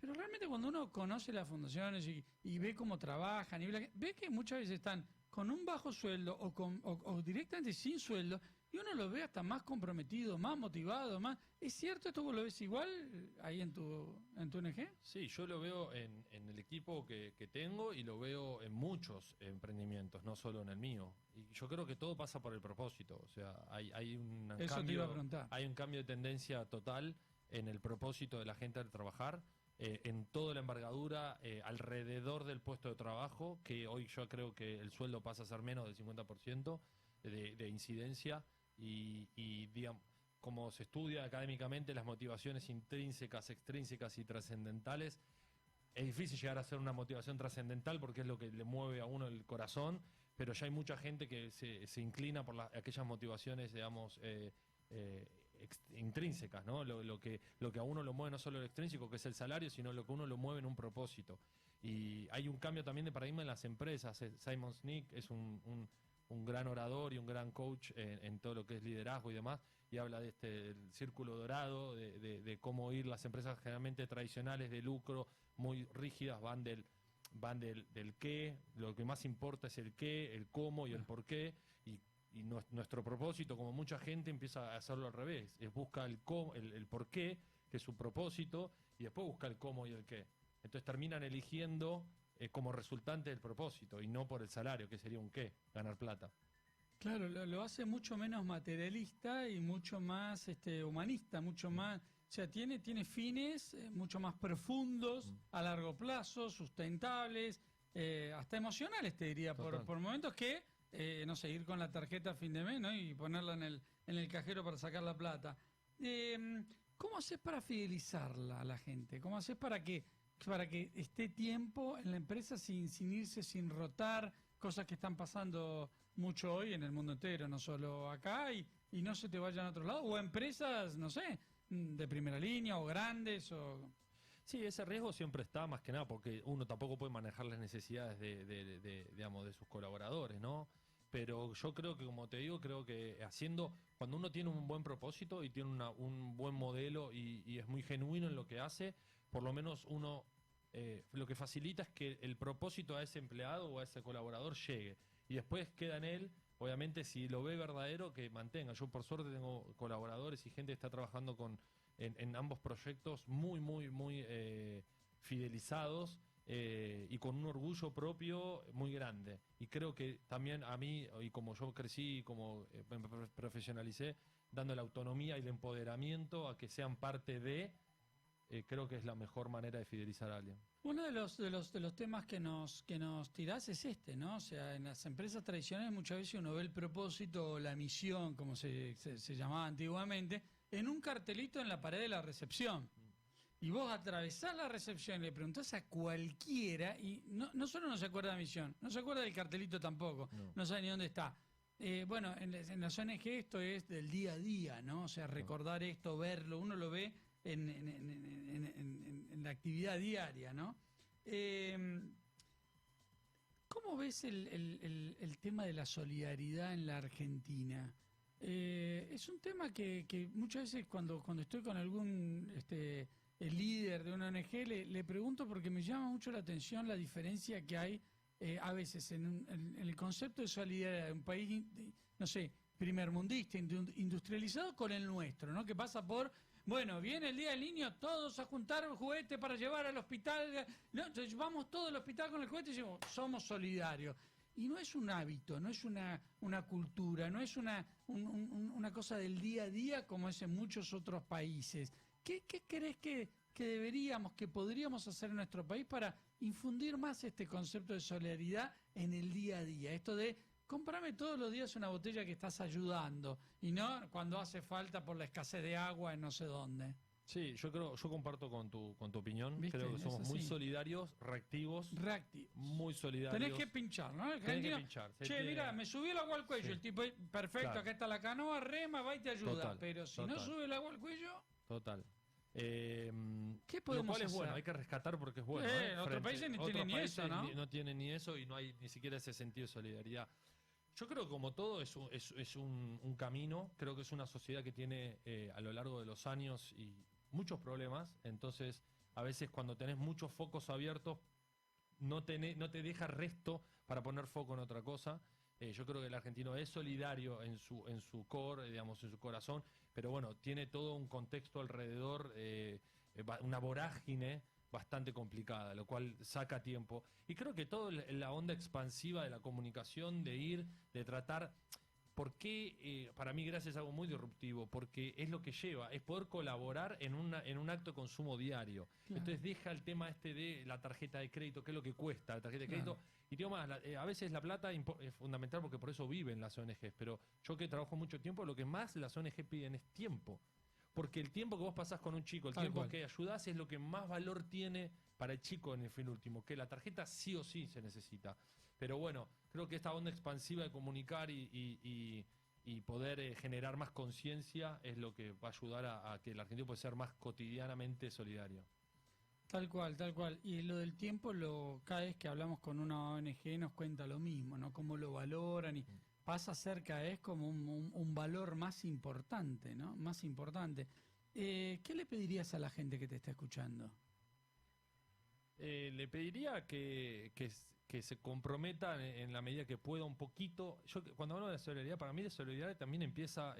Pero realmente cuando uno conoce las fundaciones y ve cómo trabajan, ve que muchas veces están con un bajo sueldo o directamente sin sueldo, y uno lo ve hasta más comprometido, más motivado, más... ¿Es cierto esto? ¿Vos lo ves igual ahí en tu ONG? Sí, yo lo veo en el equipo que tengo y lo veo en muchos emprendimientos, no solo en el mío. Y yo creo que todo pasa por el propósito. O sea, hay un cambio de tendencia total en el propósito de la gente al trabajar, en toda la envergadura alrededor del puesto de trabajo, que hoy yo creo que el sueldo pasa a ser menos del 50% de incidencia y digamos, como se estudia académicamente, las motivaciones intrínsecas, extrínsecas y trascendentales, es difícil llegar a ser una motivación trascendental porque es lo que le mueve a uno el corazón, pero ya hay mucha gente que se inclina por aquellas motivaciones, digamos, intrínsecas, ¿no? Lo que a uno lo mueve no solo el extrínseco, que es el salario, sino lo que uno lo mueve en un propósito. Y hay un cambio también de paradigma en las empresas. Simon Sinek es un gran orador y un gran coach en todo lo que es liderazgo y demás, y habla de el círculo dorado, de cómo ir las empresas generalmente tradicionales de lucro, muy rígidas, van del qué, lo que más importa es el qué, el cómo y el por qué, y nuestro propósito, como mucha gente, empieza a hacerlo al revés, busca el por qué, que es su propósito, y después busca el cómo y el qué. Entonces terminan eligiendo como resultante del propósito y no por el salario, que sería un qué, ganar plata. Claro, lo hace mucho menos materialista y mucho más humanista, mucho más, o sea, tiene fines mucho más profundos, a largo plazo, sustentables, hasta emocionales, te diría, Total. por momentos que, no sé, ir con la tarjeta a fin de mes, ¿no? Y ponerla en el cajero para sacar la plata. ¿Cómo haces para fidelizarla a la gente? ¿Cómo haces para que esté tiempo en la empresa sin irse, sin rotar, cosas que están pasando mucho hoy en el mundo entero, no solo acá, y no se te vayan a otro lado? O empresas, no sé, de primera línea o grandes o... Sí, ese riesgo siempre está, más que nada, porque uno tampoco puede manejar las necesidades digamos, de sus colaboradores, ¿no? Pero yo creo que, como te digo, creo que cuando uno tiene un buen propósito y tiene un buen modelo y es muy genuino en lo que hace, por lo menos uno, lo que facilita es que el propósito a ese empleado o a ese colaborador llegue. Y después queda en él, obviamente, si lo ve verdadero, que mantenga. Yo, por suerte, tengo colaboradores y gente que está trabajando en ambos proyectos muy fidelizados, y con un orgullo propio muy grande. Y creo que también a mí, y como yo crecí, como me profesionalicé, dando la autonomía y el empoderamiento a que sean parte creo que es la mejor manera de fidelizar a alguien. Uno de los temas que nos tirás es ¿no? O sea, en las empresas tradicionales muchas veces uno ve el propósito o la misión, como se llamaba antiguamente, en un cartelito en la pared de la recepción. Y vos atravesás la recepción y le preguntás a cualquiera, y no solo no se acuerda de la misión, no se acuerda del cartelito tampoco, no sabe ni dónde está. Bueno, en las ONG esto es del día a día, ¿no? O sea, recordar esto, verlo, uno lo ve en la actividad diaria, ¿no? ¿Cómo ves el tema de la solidaridad en la Argentina? Es un tema que muchas veces cuando estoy con algún el líder de una ONG le pregunto, porque me llama mucho la atención la diferencia que hay a veces en el concepto de solidaridad de un país, no sé, primermundista, industrializado, con el nuestro, ¿no? Que pasa por, bueno, viene el Día del Niño, todos a juntar juguete para llevar al hospital, ¿no? Entonces vamos todos al hospital con el juguete y decimos, somos solidarios. Y no es un hábito, no es una cultura, no es una cosa del día a día como es en muchos otros países. ¿Qué crees que deberíamos, que podríamos hacer en nuestro país para infundir más este concepto de solidaridad en el día a día? Esto de cómprame todos los días una botella que estás ayudando y no cuando hace falta por la escasez de agua en no sé dónde. Sí, yo comparto con tu opinión. ¿Viste? Creo que somos Es muy así. reactivos, Reactivos. muy solidarios. Tenés que pinchar, ¿no? El Tenés que argentino, pinchar. che, mira, me subió el agua al cuello. Sí. El tipo, perfecto, Claro. acá está la canoa, rema, va y te ayuda. Total, Pero si no total. sube el agua al cuello, Total. ¿qué Lo podemos cual es hacer? bueno, hay que rescatar porque es bueno. Otros países ni otros tienen ni países eso, ¿no? no tienen ni eso y no hay ni siquiera ese sentido de solidaridad. Yo creo que como todo es un camino, creo que es una sociedad que tiene a lo largo de los años y muchos problemas, entonces a veces cuando tenés muchos focos abiertos no te deja resto para poner foco en otra cosa. Yo creo que el argentino es solidario en su core, digamos, en su corazón, pero bueno, tiene todo un contexto alrededor, una vorágine bastante complicada, lo cual saca tiempo. Y creo que toda la onda expansiva de la comunicación, de tratar... ¿Por qué? Para mí, gracias, es algo muy disruptivo, porque es lo que lleva, es poder colaborar en un acto de consumo diario. Claro. Entonces deja el tema de la tarjeta de crédito, qué es lo que cuesta la tarjeta de crédito. Claro. Y digo más, a veces la plata es fundamental porque por eso viven las ONGs, pero yo que trabajo mucho tiempo, lo que más las ONG piden es tiempo. Porque el tiempo que vos pasás con un chico, el Tal tiempo cual. que ayudás es lo que más valor tiene para el chico en el fin último, que la tarjeta sí o sí se necesita. Pero bueno, creo que esta onda expansiva de comunicar y poder generar más conciencia es lo que va a ayudar a que el argentino pueda ser más cotidianamente solidario. Tal cual, tal cual. Y lo del tiempo, cada vez que hablamos con una ONG nos cuenta lo mismo, ¿no? Cómo lo valoran y pasa a ser cada vez como un valor más importante, ¿no? Más importante. ¿Qué le pedirías a la gente que te está escuchando? Le pediría que se comprometan en la medida que pueda un poquito. Cuando hablo de solidaridad, para mí la solidaridad también empieza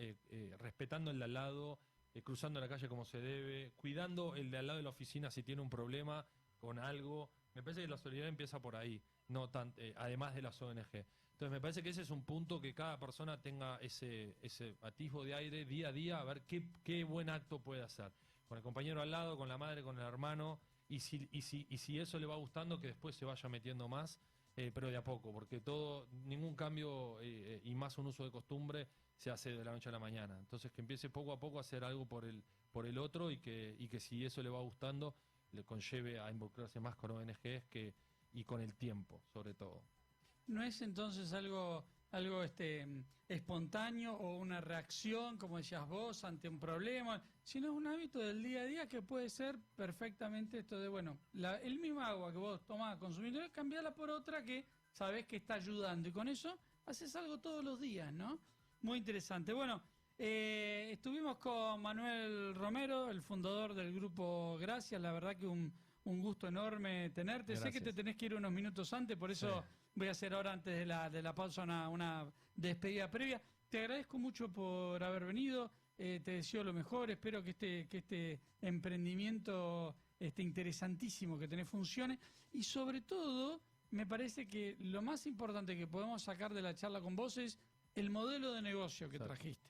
respetando el de al lado, cruzando la calle como se debe, cuidando el de al lado de la oficina si tiene un problema con algo. Me parece que la solidaridad empieza por ahí, no además de las ONG. Entonces me parece que ese es un punto, que cada persona tenga ese atisbo de aire día a día, a ver qué buen acto puede hacer. Con el compañero al lado, con la madre, con el hermano, y si eso le va gustando, que después se vaya metiendo más, pero de a poco, porque ningún cambio y más un uso de costumbre se hace de la noche a la mañana. Entonces que empiece poco a poco a hacer algo por el otro, y que si eso le va gustando, le conlleve a involucrarse más con ONGs y con el tiempo, sobre todo. ¿No es entonces algo espontáneo o una reacción, como decías vos, ante un problema, sino es un hábito del día a día que puede ser perfectamente esto de, bueno, el mismo agua que vos tomás, consumís, cambiarla por otra que sabés que está ayudando, y con eso haces algo todos los días, ¿no? Muy interesante. Bueno, estuvimos con Manuel Romero, el fundador del Grupo Gracias. La verdad que un gusto enorme tenerte. Gracias. Sé que te tenés que ir unos minutos antes, por eso voy a hacer ahora, antes de la pausa, una despedida previa. Te agradezco mucho por haber venido, te deseo lo mejor, espero que este emprendimiento interesantísimo que tenés funcione, y sobre todo me parece que lo más importante que podemos sacar de la charla con vos es el modelo de negocio que trajiste.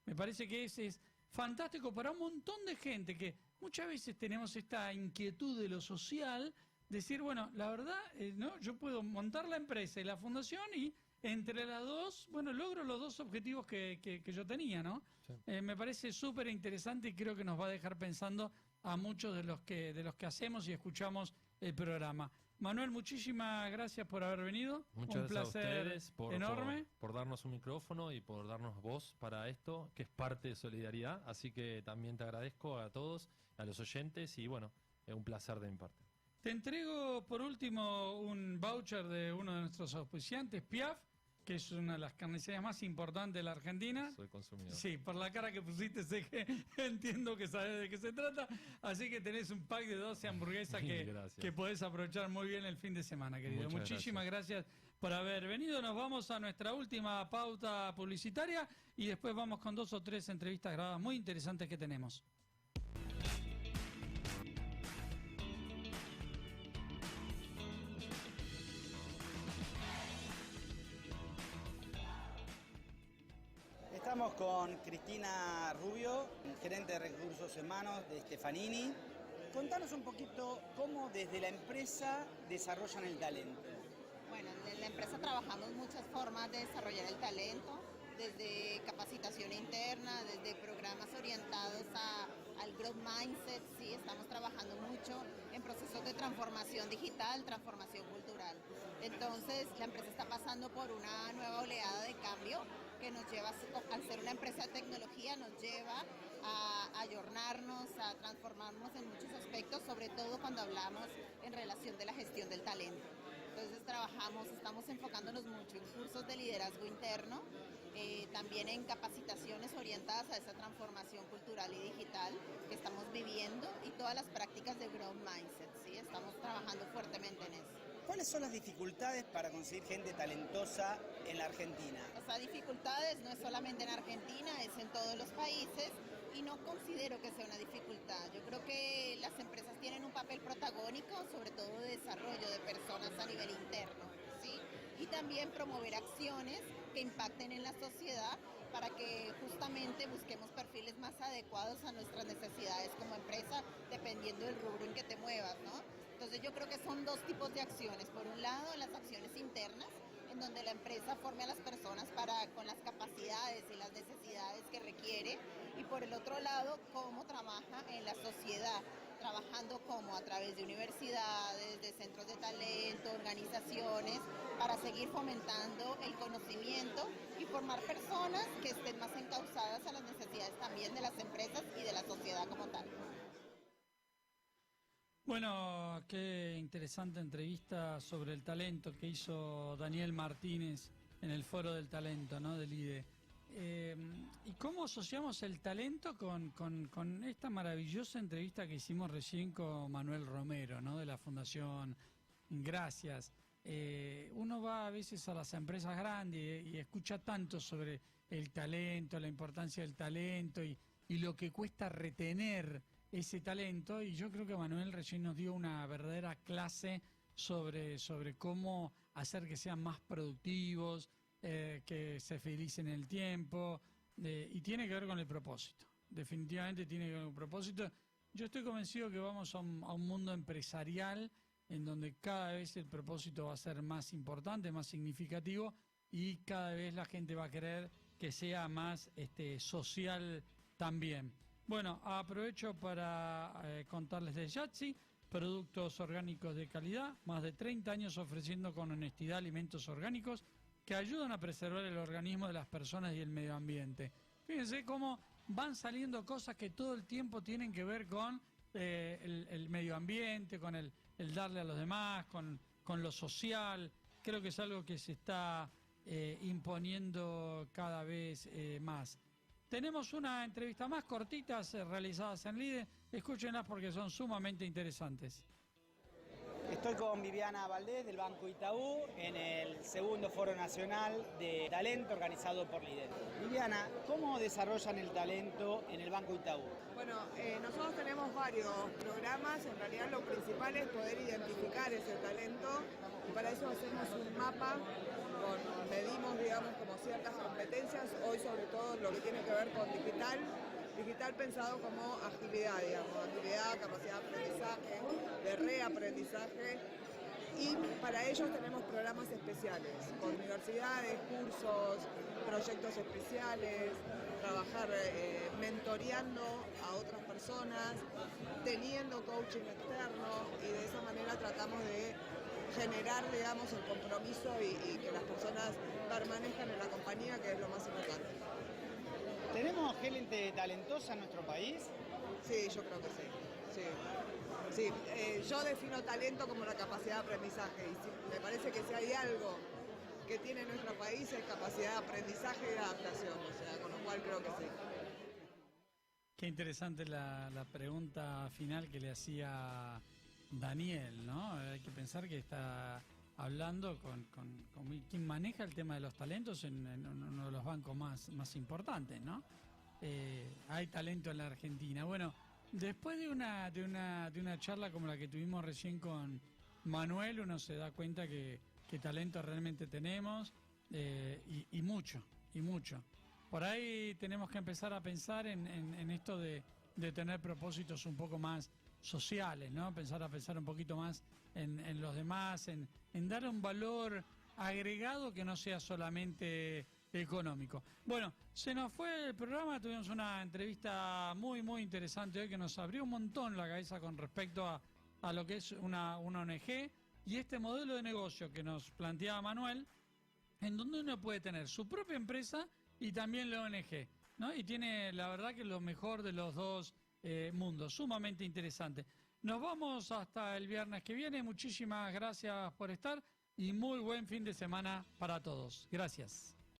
Me parece que ese es fantástico para un montón de gente que muchas veces tenemos esta inquietud de lo social, decir, bueno, la verdad, ¿no? Yo puedo montar la empresa y la fundación, y entre las dos, bueno, logro los dos objetivos que yo tenía, ¿no? Sí. Me parece súper interesante, y creo que nos va a dejar pensando a muchos de los que hacemos y escuchamos el programa. Manuel, muchísimas gracias por haber venido. Muchas gracias a ustedes enorme. Por darnos un micrófono y por darnos voz para esto, que es parte de Solidaridad. Así que también te agradezco a todos, a los oyentes, y bueno, es un placer de mi parte. Te entrego por último un voucher de uno de nuestros auspiciantes, Piaf, que es una de las carnicerías más importantes de la Argentina. Soy consumidor. Sí, por la cara que pusiste sé que entiendo que sabes de qué se trata. Así que tenés un pack de 12 hamburguesas que podés aprovechar muy bien el fin de semana, querido. Muchísimas gracias por haber venido. Nos vamos a nuestra última pauta publicitaria y después vamos con 2 o 3 entrevistas grabadas muy interesantes que tenemos. Estamos con Cristina Rubio, gerente de recursos humanos de Stefanini. Contanos un poquito cómo desde la empresa desarrollan el talento. Bueno, en la empresa trabajamos muchas formas de desarrollar el talento, desde capacitación interna, desde programas orientados al growth mindset. Sí, estamos trabajando mucho en procesos de transformación digital, transformación cultural. Entonces, la empresa está pasando por una nueva oleada de cambio que nos lleva, al ser una empresa de tecnología, nos lleva a ayornarnos, a transformarnos en muchos aspectos, sobre todo cuando hablamos en relación de la gestión del talento. Entonces estamos enfocándonos mucho en cursos de liderazgo interno, también en capacitaciones orientadas a esa transformación cultural y digital que estamos viviendo, y todas las prácticas de growth mindset, ¿sí? Estamos trabajando fuertemente en eso. ¿Cuáles son las dificultades para conseguir gente talentosa en la Argentina? O sea, dificultades no es solamente en Argentina, es en todos los países, y no considero que sea una dificultad. Yo creo que las empresas tienen un papel protagónico, sobre todo de desarrollo de personas a nivel interno, ¿sí? Y también promover acciones que impacten en la sociedad para que justamente busquemos perfiles más adecuados a nuestras necesidades como empresa, dependiendo del rubro en que te muevas, ¿no? Entonces yo creo que son 2 tipos de acciones. Por un lado, las acciones internas, en donde la empresa forme a las personas con las capacidades y las necesidades que requiere, y por el otro lado, cómo trabaja en la sociedad, trabajando como a través de universidades, de centros de talento, organizaciones, para seguir fomentando el conocimiento y formar personas que estén más encausadas a las necesidades también de las empresas y de la sociedad como tal. Bueno, qué interesante entrevista sobre el talento que hizo Daniel Martínez en el Foro del Talento, ¿no? Del IDE. ¿Y cómo asociamos el talento con esta maravillosa entrevista que hicimos recién con Manuel Romero, ¿no? De la Fundación Gracias? Uno va a veces a las empresas grandes y escucha tanto sobre el talento, la importancia del talento y lo que cuesta retener ese talento, y yo creo que Manuel recién nos dio una verdadera clase sobre cómo hacer que sean más productivos, que se fidelicen en el tiempo, y tiene que ver con el propósito. Definitivamente tiene que ver con el propósito. Yo estoy convencido que vamos a un mundo empresarial en donde cada vez el propósito va a ser más importante, más significativo, y cada vez la gente va a querer que sea más social también. Bueno, aprovecho para contarles de Yatzy, productos orgánicos de calidad, más de 30 años ofreciendo con honestidad alimentos orgánicos que ayudan a preservar el organismo de las personas y el medio ambiente. Fíjense cómo van saliendo cosas que todo el tiempo tienen que ver con el medio ambiente, con el darle a los demás, con lo social. Creo que es algo que se está imponiendo cada vez más. Tenemos una entrevista más, cortitas, realizadas en LIDE. Escúchenlas porque son sumamente interesantes. Estoy con Viviana Valdés del Banco Itaú en el segundo Foro Nacional de Talento organizado por LIDE. Viviana, ¿cómo desarrollan el talento en el Banco Itaú? Bueno, nosotros tenemos varios programas. En realidad lo principal es poder identificar ese talento y para eso hacemos un mapa, medimos, digamos, como ciertas competencias. Hoy sobre todo lo que tiene que ver con digital pensado como agilidad, digamos, agilidad, capacidad de aprendizaje, de reaprendizaje, y para ellos tenemos programas especiales, con universidades, cursos, proyectos especiales, trabajar mentoreando a otras personas, teniendo coaching externo, y de esa manera tratamos de generar, digamos, el compromiso y que las personas permanezcan en la compañía, que es lo más importante. ¿Tenemos gente talentosa en nuestro país? Sí, yo creo que sí. Sí. Yo defino talento como la capacidad de aprendizaje, y me parece que si hay algo que tiene nuestro país es capacidad de aprendizaje y de adaptación, o sea, con lo cual creo que sí. Qué interesante la pregunta final que le hacía Daniel, ¿no? Hay que pensar que está hablando con quien maneja el tema de los talentos en uno de los bancos más importantes, ¿no? Hay talento en la Argentina. Bueno, después de una charla como la que tuvimos recién con Manuel, uno se da cuenta que talento realmente tenemos, y mucho. Por ahí tenemos que empezar a pensar en esto de tener propósitos un poco más sociales, ¿no? A pensar un poquito más en los demás, en dar un valor agregado que no sea solamente económico. Bueno, se nos fue el programa, tuvimos una entrevista muy interesante hoy que nos abrió un montón la cabeza con respecto a lo que es una ONG y este modelo de negocio que nos planteaba Manuel, en donde uno puede tener su propia empresa y también la ONG, ¿no? Y tiene, la verdad, que lo mejor de los dos mundos, sumamente interesante. Nos vamos hasta el viernes que viene. Muchísimas gracias por estar y muy buen fin de semana para todos. Gracias.